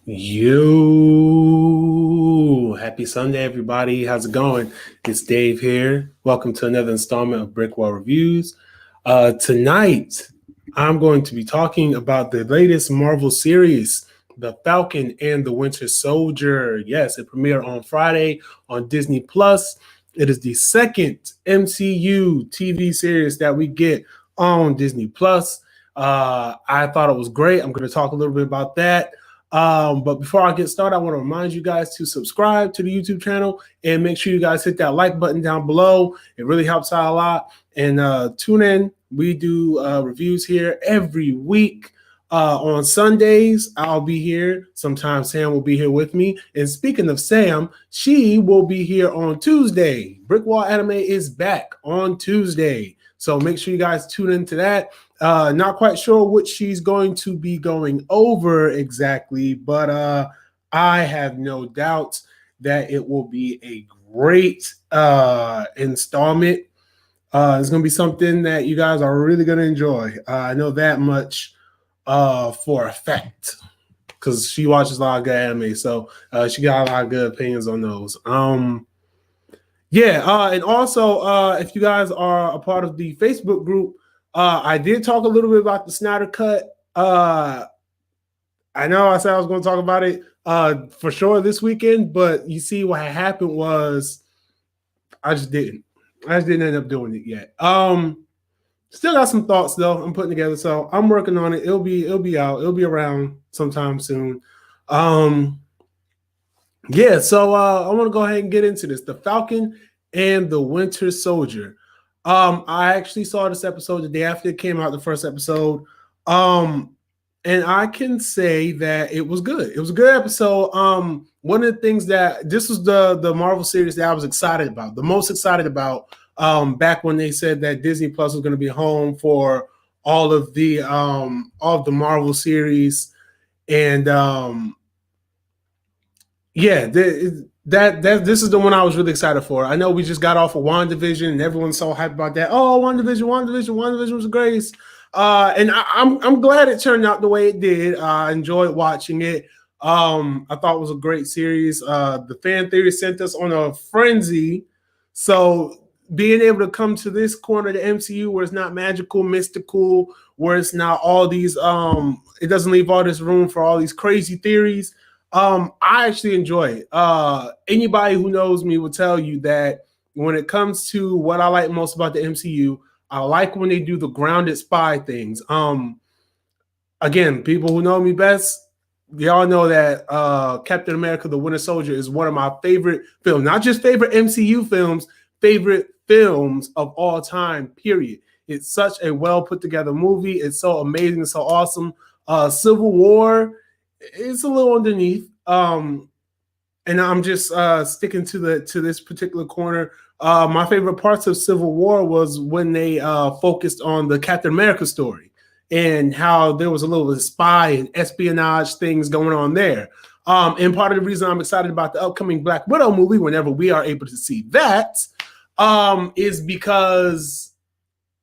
Yo, happy Sunday, everybody. How's it going? It's Dave here. Welcome to another installment of BrickWall Reviews. Tonight, I'm going to be talking about the latest Marvel series, The Falcon and the Winter Soldier. Yes, it premiered on Friday on Disney Plus. It is the second MCU TV series that we get on Disney Plus. I thought it was great. I'm going to talk a little bit about that. But before I get started, I want to remind you guys to subscribe to the YouTube channel and make sure you guys hit that like button down below. It really helps out a lot. And tune in. We do reviews here every week. On Sundays, I'll be here. Sometimes Sam will be here with me. And speaking of Sam, she will be here on Tuesday. BrickWall Anime is back on Tuesday. So make sure you guys tune into that. Not quite sure what she's going to be going over exactly, but I have no doubts that it will be a great installment. It's going to be something that you guys are really going to enjoy. I know that much for a fact because she watches a lot of good anime, so she got a lot of good opinions on those. And also, if you guys are a part of the Facebook group, I did talk a little bit about the Snyder Cut. I know I said I was going to talk about it for sure this weekend, but you see what happened was I just didn't end up doing it yet. Still got some thoughts though I'm putting together, so I'm working on it. It'll be out. It'll be around sometime soon. So I want to go ahead and get into this. The Falcon and the Winter Soldier. I actually saw this episode the day after it came out, the first episode. And I can say that it was good. It was a good episode. One of the things that this was the Marvel series that I was excited about, the most excited about, back when they said that Disney Plus was going to be home for all of the Marvel series. And this is the one I was really excited for. I know we just got off of WandaVision and everyone's so hyped about that. Oh, WandaVision was great. And I'm glad it turned out the way it did. I enjoyed watching it. I thought it was a great series. The fan theory sent us on a frenzy. So being able to come to this corner of the MCU where it's not magical, mystical, where it's not all these, it doesn't leave all this room for all these crazy theories. I actually enjoy it. Anybody who knows me will tell you that when it comes to what I like most about the MCU, I like when they do the grounded spy things. Again, people who know me best, y'all know that Captain America: The Winter Soldier is one of my favorite films. Not just favorite MCU films, favorite films of all time, period. It's such a well put together movie. It's so amazing, so awesome. Civil War, it's a little underneath. And I'm just sticking to this particular corner. My favorite parts of Civil War was when they focused on the Captain America story and how there was a little spy and espionage things going on there. And part of the reason I'm excited about the upcoming Black Widow movie, whenever we are able to see that, is because,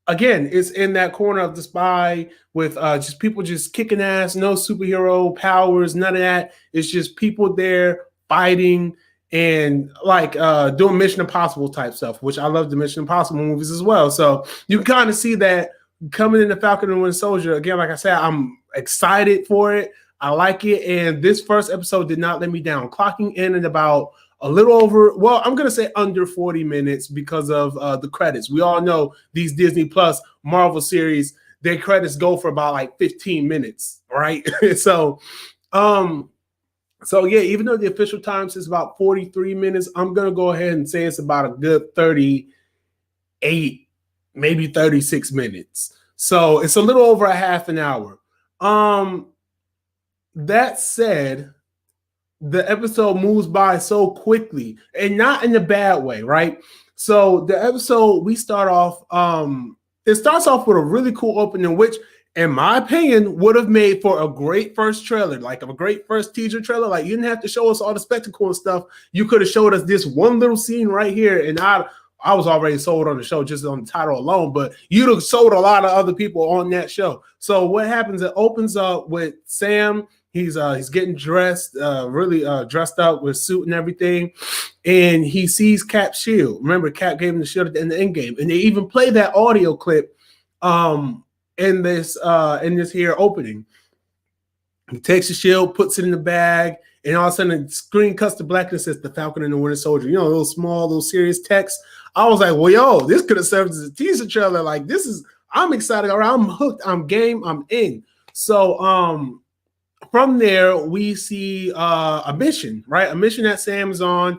again, it's in that corner of the spy with just people just kicking ass, no superhero powers, none of that. It's just people there fighting and like doing Mission Impossible type stuff, which I love the Mission Impossible movies as well. So you can kind of see that coming in the Falcon and Winter Soldier. Again, like I said, I'm excited for it. I like it. And this first episode did not let me down. Clocking in at about a little over, well, I'm going to say under 40 minutes because of the credits. We all know these Disney Plus Marvel series, their credits go for about like 15 minutes, right? So yeah, even though the official time says about 43 minutes, I'm going to go ahead and say it's about a good 38, maybe 36 minutes. So it's a little over a half an hour. That said, the episode moves by so quickly, and not in a bad way, right? So the episode, we start off, it starts off with a really cool opening, which, in my opinion, would have made for a great first trailer, like a great first teaser trailer. Like, you didn't have to show us all the spectacle and stuff. You could have showed us this one little scene right here, and I was already sold on the show just on the title alone, but you'd have sold a lot of other people on that show. So what happens, it opens up with Sam He's getting dressed, really dressed up with suit and everything, and he sees Cap's shield. Remember, Cap gave him the shield in the end game, and they even play that audio clip in this here opening. He takes the shield, puts it in the bag, and all of a sudden the screen cuts to black and says the Falcon and the Winter Soldier. You know, little small, little serious text. I was like, well, yo, this could have served as a teaser trailer. Like, this is, I'm excited. All right, I'm hooked. I'm game. I'm in. So from there, we see a mission, right? A mission that Sam's on.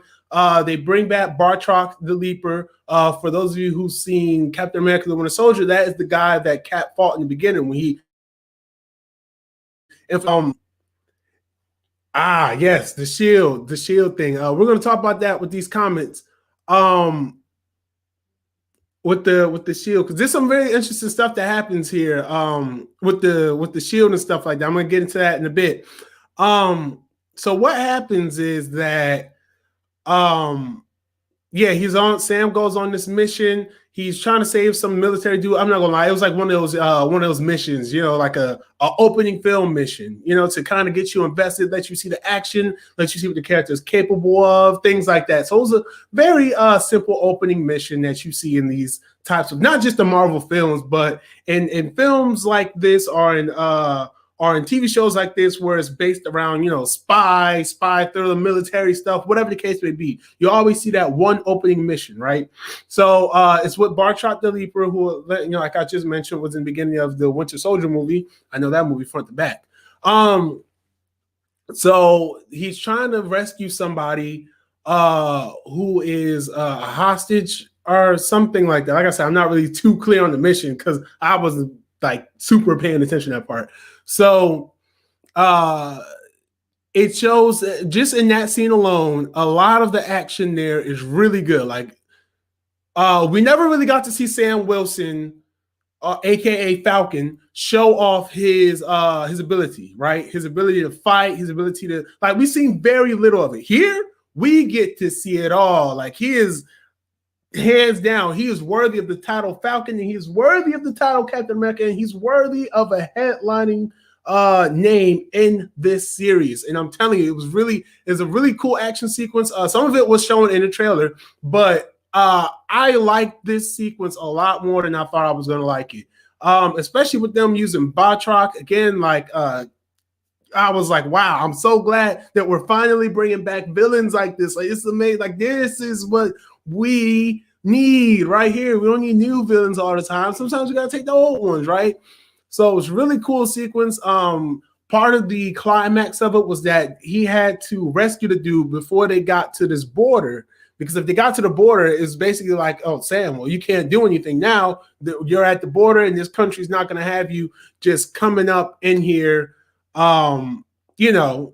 They bring back Bartok the Leaper. For those of you who've seen Captain America the Winter Soldier, that is the guy that Cap fought in the beginning when he yes, the shield thing. We're gonna talk about that with these comments. With the shield, because there's some very interesting stuff that happens here with the shield and stuff like that. I'm gonna get into that in a bit. So what happens is that Sam goes on this mission. He's trying to save some military dude. I'm not gonna lie, it was like one of those missions, you know, like a opening film mission, you know, to kind of get you invested, let you see the action, let you see what the character is capable of, things like that. So it was a very simple opening mission that you see in these types of, not just the Marvel films, but in films like this, or in TV shows like this, where it's based around, you know, spy thriller, military stuff, whatever the case may be. You always see that one opening mission, right? So it's with Bartok the Leaper, who, you know, like I just mentioned, was in the beginning of the Winter Soldier movie. I know that movie front to back. So he's trying to rescue somebody who is a hostage or something like that. Like I said, I'm not really too clear on the mission because I wasn't like super paying attention to that part. So it shows just in that scene alone, a lot of the action there is really good. Like we never really got to see Sam Wilson, aka Falcon, show off his ability, right? His ability to fight, his ability to, like, we've seen very little of it. Here we get to see it all. Like, he is, hands down, he is worthy of the title Falcon, and he is worthy of the title Captain America, and he's worthy of a headlining name in this series. And I'm telling you, it's a really cool action sequence. Some of it was shown in the trailer, but I like this sequence a lot more than I thought I was going to like it. Especially with them using Bartok again. Like I was like, wow, I'm so glad that we're finally bringing back villains like this. Like, it's amazing. Like, this is what we need right here. We don't need new villains all the time. Sometimes we got to take the old ones, right? So it's really cool sequence. Part of the climax of it was that he had to rescue the dude before they got to this border. Because if they got to the border, it's basically like, oh, Sam, well, you can't do anything now. You're at the border, and this country's not going to have you just coming up in here, you know,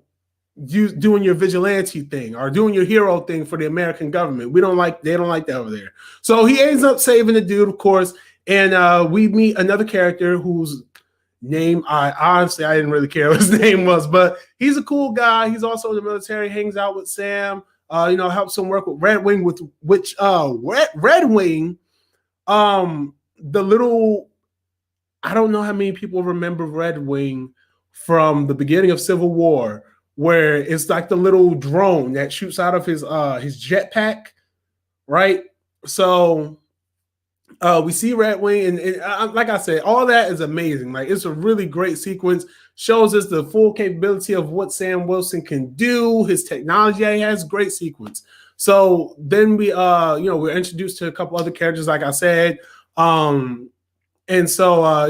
you doing your vigilante thing or doing your hero thing for the American government. They don't like that over there. So he ends up saving the dude, of course, and we meet another character whose name I didn't really care what his name was, but he's a cool guy. He's also in the military, hangs out with Sam. You know, helps him work with Red Wing, Red Wing, the little, I don't know how many people remember Red Wing from the beginning of Civil War, where it's like the little drone that shoots out of his jetpack, right? So we see Red Wing, and like I said, all that is amazing. Like, it's a really great sequence. Shows us the full capability of what Sam Wilson can do, his technology that he has. Great sequence. So then we, we're introduced to a couple other characters, like I said, and so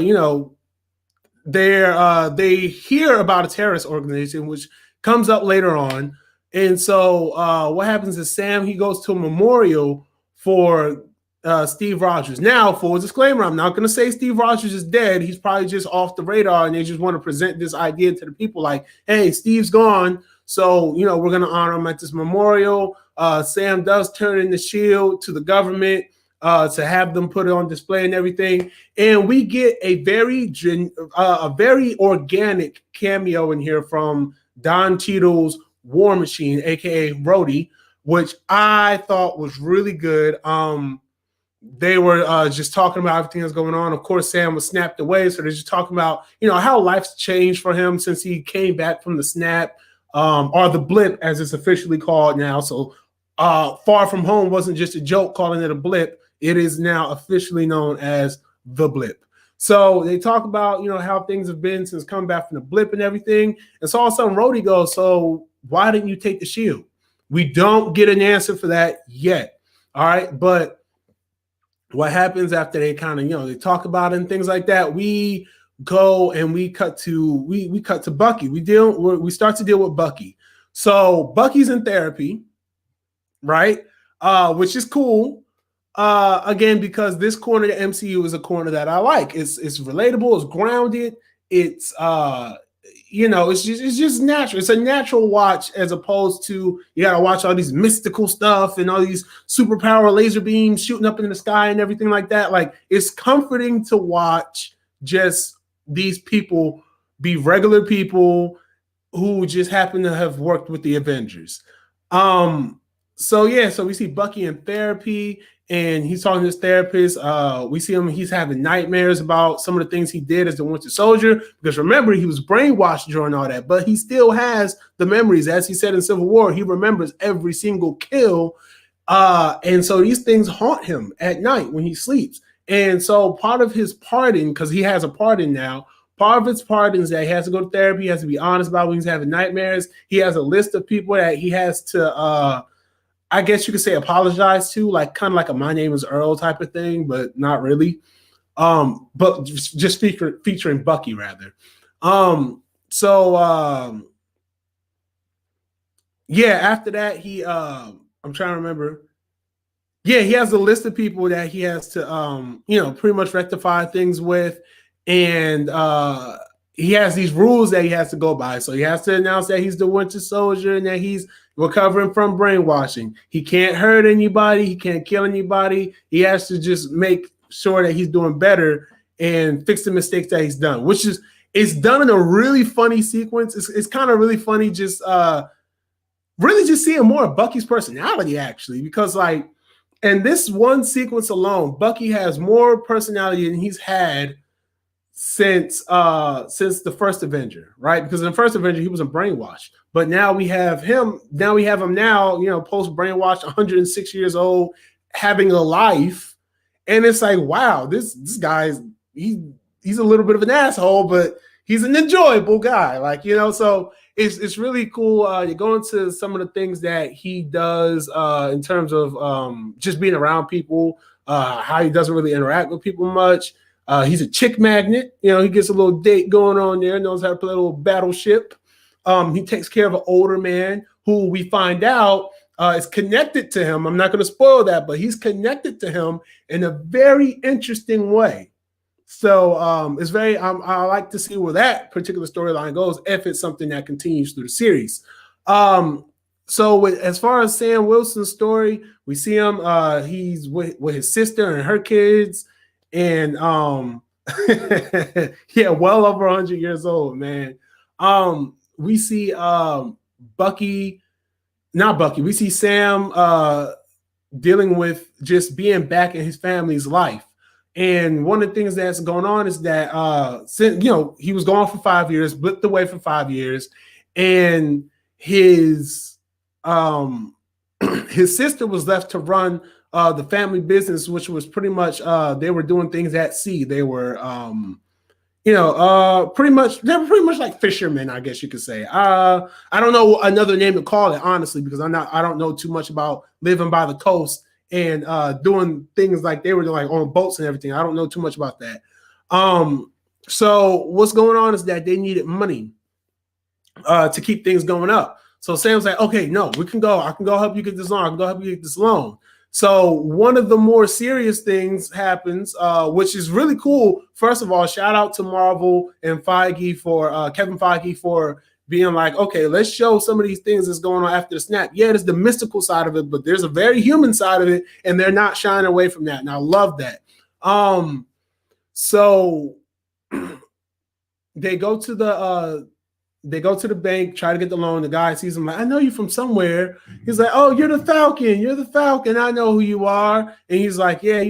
they hear about a terrorist organization, which comes up later on. And so what happens is Sam, he goes to a memorial for Steve Rogers. Now, for a disclaimer, I'm not going to say Steve Rogers is dead. He's probably just off the radar, and they just want to present this idea to the people like, hey, Steve's gone, so, you know, we're going to honor him at this memorial. Sam does turn in the shield to the government to have them put it on display and everything. And we get a very organic cameo in here from Don Cheadle's War Machine, aka Rhodey, which I thought was really good. they were just talking about everything that's going on. Of course, Sam was snapped away, so they're just talking about how life's changed for him since he came back from the snap, or the blip as it's officially called now. So Far From Home wasn't just a joke calling it a blip. It is now officially known as the blip. So they talk about how things have been since coming back from the blip and everything. And so all of a sudden Rhodey goes, so why didn't you take the shield? We don't get an answer for that yet. All right, but what happens after they kind of they talk about it and things like that, we go and we cut to Bucky. We start to deal with Bucky. So Bucky's in therapy, right? Which is cool. Again, because this corner of the MCU is a corner that I like. It's relatable, it's grounded, it's it's just natural. It's a natural watch as opposed to you gotta watch all these mystical stuff and all these superpower laser beams shooting up in the sky and everything like that. Like, it's comforting to watch just these people be regular people who just happen to have worked with the Avengers. So we see Bucky in therapy, and he's talking to his therapist. We see him, he's having nightmares about some of the things he did as the Winter Soldier, because remember, he was brainwashed during all that, but he still has the memories. As he said in Civil War, he remembers every single kill. And so these things haunt him at night when he sleeps. And so part of his pardon, because he has a pardon now, part of his pardon is that he has to go to therapy. He has to be honest about when he's having nightmares. He has a list of people that he has to, I guess you could say, apologize to, like kind of like a "My Name Is Earl" type of thing, but not really. But just featuring Bucky rather. After that, he I'm trying to remember. Yeah, he has a list of people that he has to pretty much rectify things with, and he has these rules that he has to go by. So he has to announce that he's the Winter Soldier and that he's recovering from brainwashing. He can't hurt anybody. He can't kill anybody. He has to just make sure that he's doing better and fix the mistakes that he's done, which is, it's done in a really funny sequence. It's kind of really funny, just really just seeing more of Bucky's personality, actually, because like in this one sequence alone, Bucky has more personality than he's had since the first Avenger, right? Because in the first Avenger, he wasn't brainwashed. But now we have him. Now post brainwashed, 106 years old, having a life, and it's like, wow, this guy he's a little bit of an asshole, but he's an enjoyable guy, So it's really cool. You go into some of the things that he does in terms of just being around people, how he doesn't really interact with people much. He's a chick magnet. He gets a little date going on there, knows how to play a little battleship. He takes care of an older man who we find out is connected to him. I'm not going to spoil that, but he's connected to him in a very interesting way. So it's very, I like to see where that particular storyline goes, if it's something that continues through the series. As far as Sam Wilson's story, we see him, he's with his sister and her kids. And well over 100 years old, man. We see we see Sam dealing with just being back in his family's life. And one of the things that's going on is that since he was gone for 5 years, blipped away for 5 years, and his sister was left to run the family business, which was pretty much they were doing things at sea. They were pretty much like fishermen, I guess you could say. I don't know another name to call it, honestly, because I don't know too much about living by the coast and doing things like they were doing, like on boats and everything. I don't know too much about that. So what's going on is that they needed money to keep things going up. So Sam's like, okay, no, we can go. I can go help you get this loan. I can go help you get this loan. So one of the more serious things happens, which is really cool. First of all, shout out to Marvel and Feige Kevin Feige for being like, okay, let's show some of these things that's going on after the snap. Yeah, there's the mystical side of it, but there's a very human side of it, and they're not shying away from that. And I love that. So they go to They go to the bank, try to get the loan. The guy sees him like, I know you from somewhere. He's like, oh, you're the Falcon. You're the Falcon. I know who you are. And he's like, yeah, I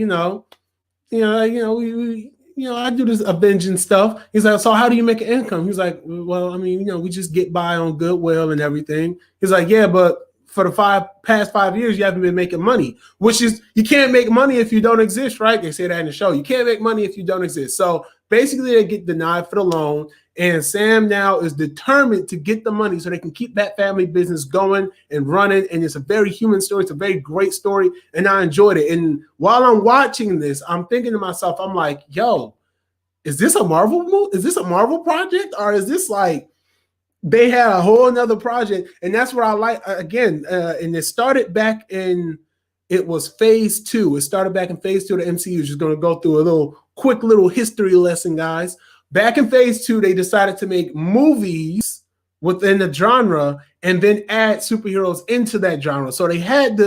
do this avenging stuff. He's like, so how do you make an income? He's like, well, I mean, we just get by on goodwill and everything. He's like, yeah, but for the past 5 years, you haven't been making money, which is, you can't make money if you don't exist, right? They say that in the show. You can't make money if you don't exist. So basically they get denied for the loan. And Sam now is determined to get the money so they can keep that family business going and running. And it's a very human story. It's a very great story. And I enjoyed it. And while I'm watching this, I'm thinking to myself, I'm like, yo, is this a Marvel movie? Is this a Marvel project? Or is this like they had a whole nother project? And that's what I like. Again, and it started back in, it was phase 2. It started back in phase 2 of the MCU. Just going to go through a quick little history lesson, guys. Back in phase 2, they decided to make movies within the genre and then add superheroes into that genre. So they had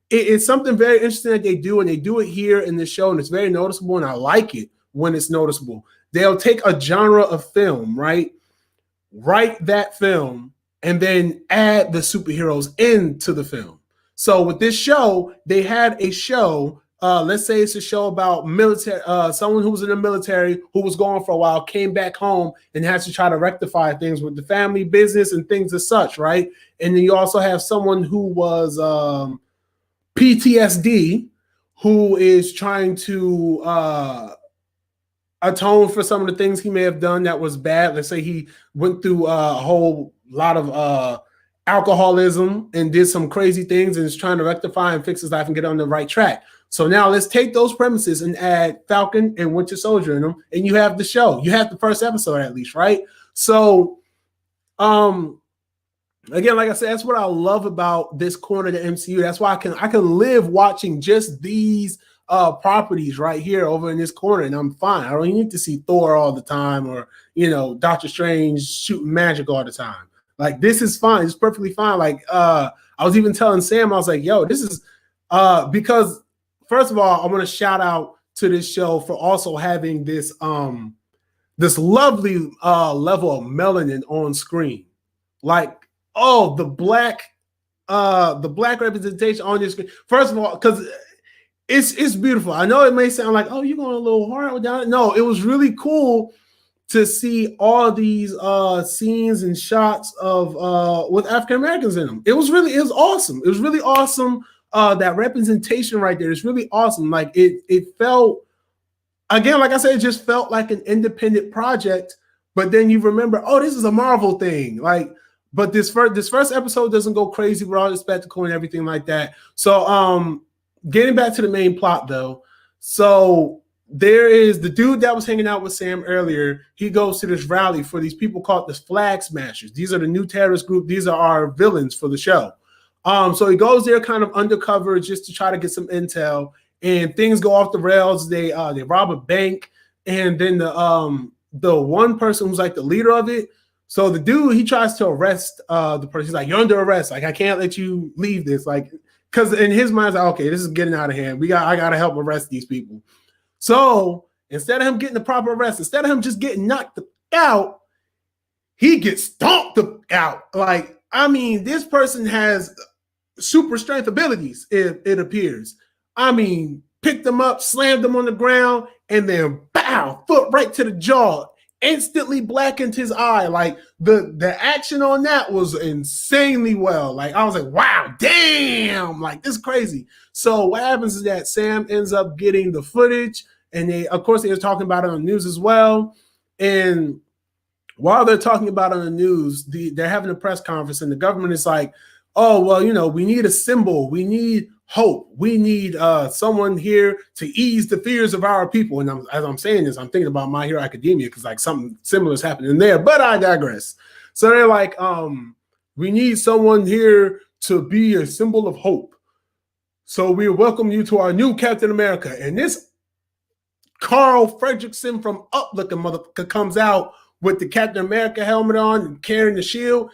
it's something very interesting that they do, and they do it here in this show, and it's very noticeable, and I like it when it's noticeable. They'll take a genre of film, right? Write that film, and then add the superheroes into the film. So with this show, they had a show. Let's say it's a show about military, someone who was in the military who was gone for a while, came back home and has to try to rectify things with the family business and things as such, right? And then you also have someone who was PTSD, who is trying to atone for some of the things he may have done that was bad. Let's say he went through a whole lot of alcoholism and did some crazy things and is trying to rectify and fix his life and get on the right track. So now let's take those premises and add Falcon and Winter Soldier in them, and you have the show. You have the first episode at least, right? So, again, like I said, that's what I love about this corner of the MCU. That's why I can live watching just these properties right here over in this corner, and I'm fine. I don't need to see Thor all the time or Doctor Strange shooting magic all the time. Like, this is fine. It's perfectly fine. Like, I was even telling Sam, I was like, yo, this is because. First of all, I want to shout out to this show for also having this this lovely level of melanin on screen. Like, the black representation on your screen. First of all, because it's beautiful. I know it may sound like, oh, you're going a little hard with that. No, it was really cool to see all these scenes and shots of with African Americans in them. It was awesome. It was really awesome. That representation right there is really awesome. Like it felt, again, like I said, it just felt like an independent project. But then you remember, oh, this is a Marvel thing. Like, but this first episode doesn't go crazy with all the spectacle and everything like that. So, getting back to the main plot though. So there is the dude that was hanging out with Sam earlier. He goes to this rally for these people called the Flag Smashers. These are the new terrorist group. These are our villains for the show. So he goes there kind of undercover just to try to get some intel, and things go off the rails. They rob a bank, and then the one person who's like the leader of it. So the dude, he tries to arrest the person. He's like, you're under arrest. Like, I can't let you leave this. Like, because in his mind, like, okay, this is getting out of hand. I gotta help arrest these people. So instead of him getting the proper arrest, instead of him just getting knocked out, he gets stomped out. Like, I mean, this person has super strength abilities, it appears. I mean, picked them up, slammed them on the ground, and then bow, foot right to the jaw, instantly blackened his eye. Like, the action on that was insanely well. Like, I was like, wow, damn, like, this is crazy. So what happens is that Sam ends up getting the footage, and they were talking about it on the news as well. And while they're talking about it on the news, they're having a press conference, and the government is like, oh, well, we need a symbol. We need hope. We need someone here to ease the fears of our people. And as I'm saying this, I'm thinking about My Hero Academia, because like something similar is happening there, but I digress. So they're like, we need someone here to be a symbol of hope. So we welcome you to our new Captain America. And this Carl Fredricksen from Up looking motherfucker comes out with the Captain America helmet on and carrying the shield.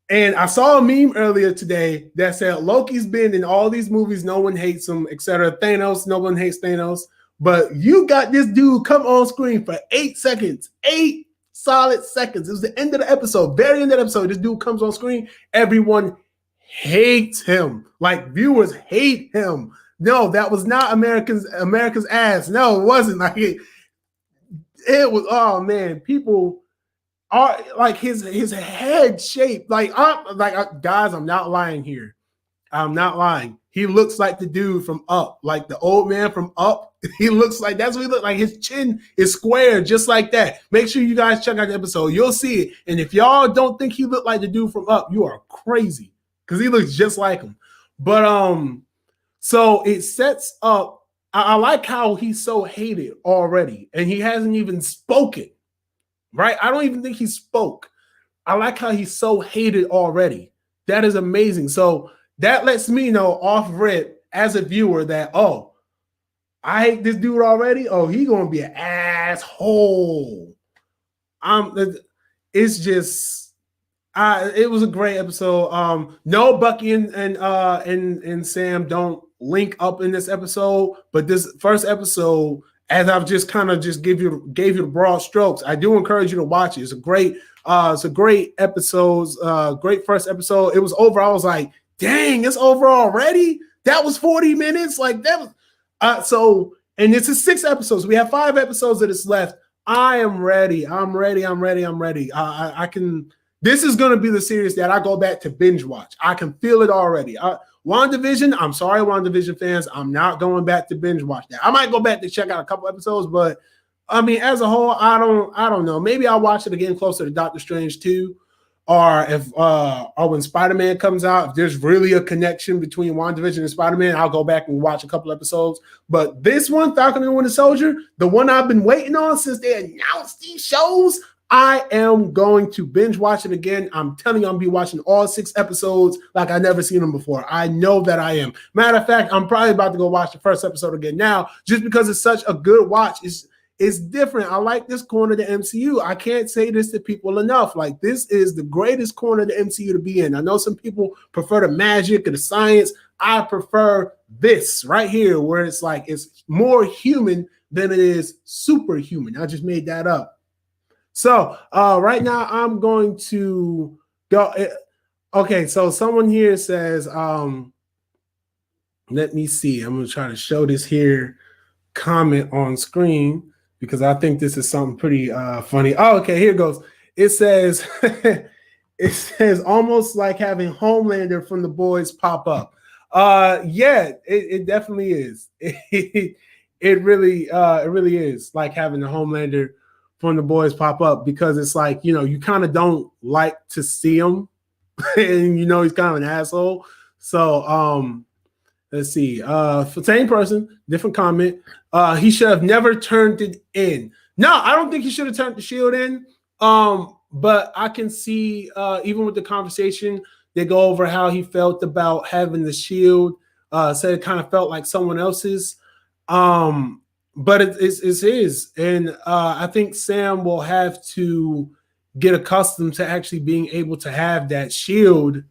And I saw a meme earlier today that said Loki's been in all these movies, no one hates him, etc. Thanos, no one hates Thanos. But you got this dude come on screen for 8 seconds. 8 solid seconds. It was the end of the episode, very end of the episode. This dude comes on screen. Everyone hates him. Like, viewers hate him. No, that was not America's ass. No, it wasn't. Like it was. Oh man, people are like his head shape. Guys, I'm not lying here. I'm not lying. He looks like the dude from Up, like the old man from Up. He looks like, that's what he looks like. His chin is square, just like that. Make sure you guys check out the episode. You'll see it. And if y'all don't think he looked like the dude from Up, you are crazy, because he looks just like him. But so it sets up. I like how he's so hated already, and he hasn't even spoken. Right? I don't even think he spoke. I like how he's so hated already. That is amazing. So that lets me know off rip as a viewer that, oh, I hate this dude already. Oh, he gonna be an asshole. It's just, it was a great episode. No, Bucky and Sam don't link up in this episode, but this first episode, as I've just kind of just gave you the broad strokes, I do encourage you to watch it. It's a great episode, great first episode. It was over. I was like, dang, it's over already. That was 40 minutes. Like that was and this is 6 episodes. We have 5 episodes that is left. I am ready. I'm ready. I can. This is going to be the series that I go back to binge watch. I can feel it already. WandaVision, I'm sorry, WandaVision fans, I'm not going back to binge watch that. I might go back to check out a couple episodes, but I mean, as a whole, I don't know. Maybe I'll watch it again closer to Doctor Strange 2, or or when Spider-Man comes out. If there's really a connection between WandaVision and Spider-Man, I'll go back and watch a couple episodes. But this one, Falcon and the Winter Soldier, the one I've been waiting on since they announced these shows, I am going to binge watch it again. I'm telling you, I'm going to be watching all 6 episodes like I've never seen them before. I know that I am. Matter of fact, I'm probably about to go watch the first episode again now, just because it's such a good watch. It's different. I like this corner of the MCU. I can't say this to people enough. Like, this is the greatest corner of the MCU to be in. I know some people prefer the magic or the science. I prefer this right here, where it's like it's more human than it is superhuman. I just made that up. So right now I'm going to go. Okay, so someone here says, let me see. I'm going to try to show this here comment on screen, because I think this is something pretty funny. Oh, okay, here it goes. It says, it says almost like having Homelander from The Boys pop up. Yeah, it definitely is. It really is like having the Homelander from The Boys pop up, because it's like, you know, you kind of don't like to see him and you know he's kind of an asshole. So let's see, for same person, different comment. He should have never turned it in. No, I don't think he should have turned the shield in. But I can see, even with the conversation, they go over how he felt about having the shield. Said it kind of felt like someone else's. But it's his. And I think Sam will have to get accustomed to actually being able to have that shield,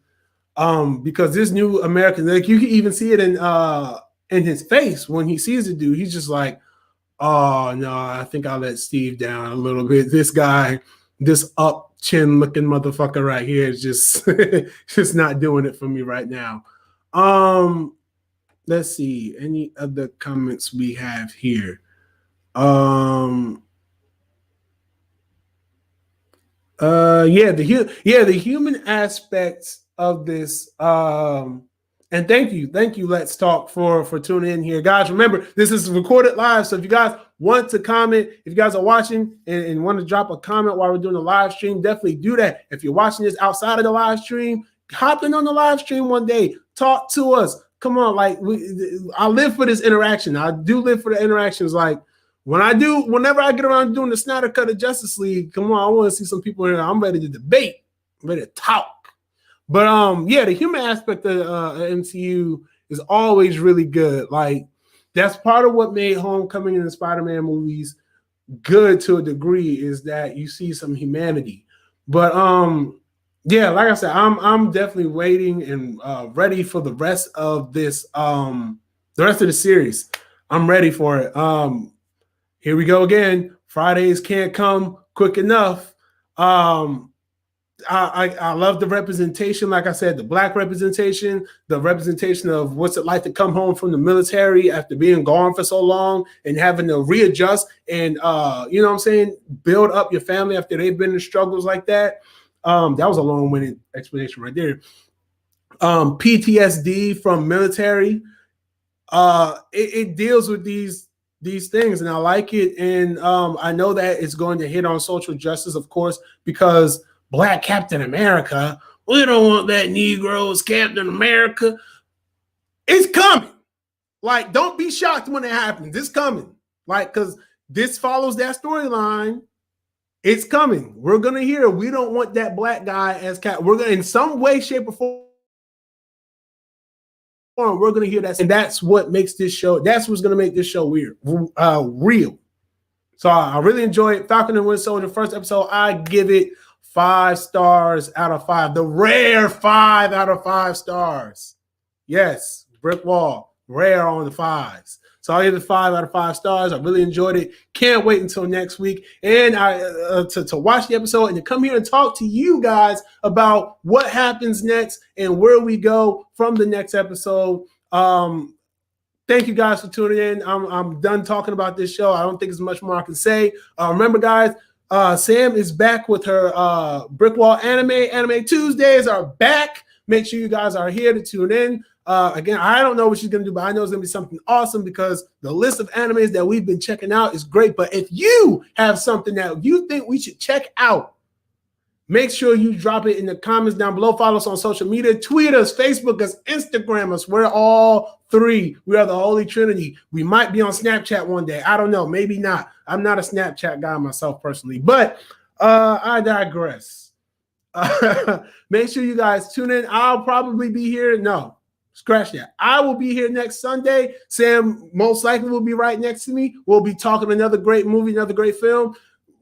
because this new American, like, you can even see it in his face when he sees the dude. He's just like, oh, no, I think I'll let Steve down a little bit. This guy, this up chin looking motherfucker right here is just, just not doing it for me right now. Let's see any other comments we have here. The human aspects of this. And thank you, Let's Talk, for tuning in here, guys. Remember, this is recorded live, so if you guys want to comment, if you guys are watching and want to drop a comment while we're doing the live stream, definitely do that. If you're watching this outside of the live stream, hop in on the live stream one day, talk to us. Come on, like, I live for this interaction. I do live for the interactions. Like, whenever I get around doing the Snyder Cut of Justice League, come on, I want to see some people here. I'm ready to debate, I'm ready to talk. But the human aspect of MCU is always really good. Like, that's part of what made Homecoming and the Spider-Man movies good to a degree, is that you see some humanity. But like I said, I'm definitely waiting and ready for the rest of this, the rest of the series. I'm ready for it. Here we go again. Fridays can't come quick enough. I love the representation, like I said, the black representation, the representation of what's it like to come home from the military after being gone for so long and having to readjust and you know what I'm saying, build up your family after they've been in struggles like that. That was a long-winded explanation right there. PTSD from military. It deals with these things, and I like it. And I know that it's going to hit on social justice, of course, because Black Captain America, we don't want that Negro as Captain America. It's coming. Like, don't be shocked when it happens. It's coming. Like, because this follows that storyline. It's coming. We're gonna hear. We don't want that black guy as Cap. We're gonna, in some way, shape, or form, we're gonna hear that, and that's what makes this show. That's what's gonna make this show weird, real. So I really enjoy it. Falcon and Winter Soldier, first episode. I give it 5 stars out of 5. The rare 5 out of 5 stars. Yes, BrickWall, rare on the 5s. So I'll give it 5 out of 5 stars. I really enjoyed it. Can't wait until next week and to watch the episode and to come here and talk to you guys about what happens next and where we go from the next episode. Thank you guys for tuning in. I'm done talking about this show. I don't think there's much more I can say. Remember, guys, Sam is back with her BrickWall anime. Anime Tuesdays are back. Make sure you guys are here to tune in. Again, I don't know what she's going to do, but I know it's going to be something awesome because the list of animes that we've been checking out is great. But if you have something that you think we should check out, make sure you drop it in the comments down below. Follow us on social media. Tweet us, Facebook us, Instagram us. We're all 3. We are the Holy Trinity. We might be on Snapchat one day. I don't know. Maybe not. I'm not a Snapchat guy myself personally. But I digress. Make sure you guys tune in. I'll probably be here. No. Scratch that. I will be here next Sunday. Sam most likely will be right next to me. We'll be talking another great movie, another great film.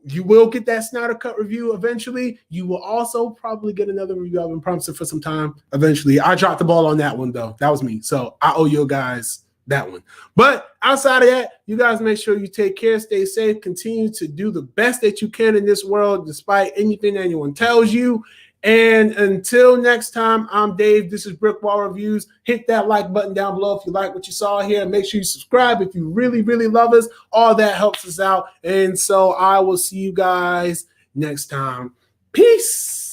You will get that Snyder Cut review eventually. You will also probably get another review. I've been promising for some time eventually. I dropped the ball on that one, though. That was me. So I owe you guys that one. But outside of that, you guys make sure you take care, stay safe, continue to do the best that you can in this world, despite anything anyone tells you. And until next time, I'm Dave. This is BrickWall Reviews. Hit that like button down below if you like what you saw here. Make sure you subscribe if you really, really love us. All that helps us out. And so I will see you guys next time. Peace.